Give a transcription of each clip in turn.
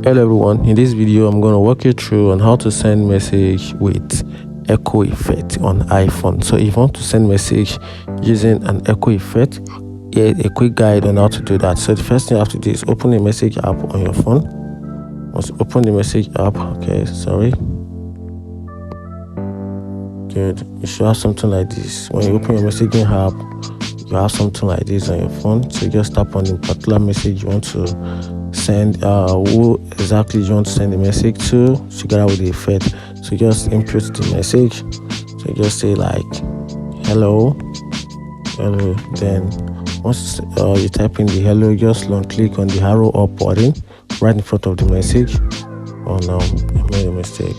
Hello everyone, in this video I'm going to walk you through on how to send message with echo effect on iPhone. So if you want to send message using an echo effect, here's a quick guide on how to do that. So the first thing you have to do is open the message app on your phone. Once you open the message app, good, you should have something like this. When you open your messaging app, you have something like this on your phone. So you just tap on the particular message you want to send, who exactly you want to send the message to, together with the effect. So just input the message. So just say like hello. Then once you type in the hello, just long click on the arrow up button right in front of the message. Oh no, I made a mistake.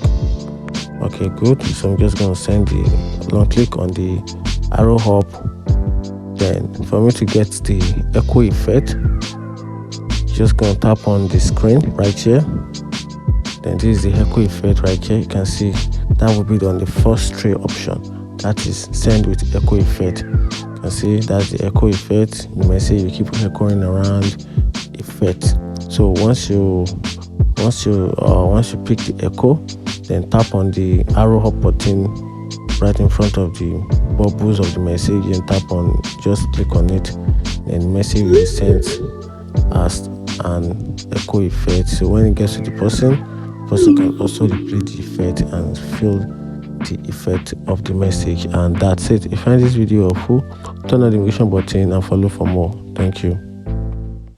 Okay, good. So I'm just gonna send the long click on the arrow up. Then for me to get the echo effect, just gonna tap on the screen right here. Then this is the echo effect right here. You can see that will be on the first tray option, that is send with echo effect. You can see that's the echo effect. The message you keep echoing around effect. So once you pick the echo, then tap on the arrow up button right in front of the bubbles of the message and tap on, just click on it, then message will be sent as an echo effect. So when it gets to the person can also replay the effect and feel the effect of the message. And that's it. If you find this video helpful, turn on the notification button and follow for more. Thank you.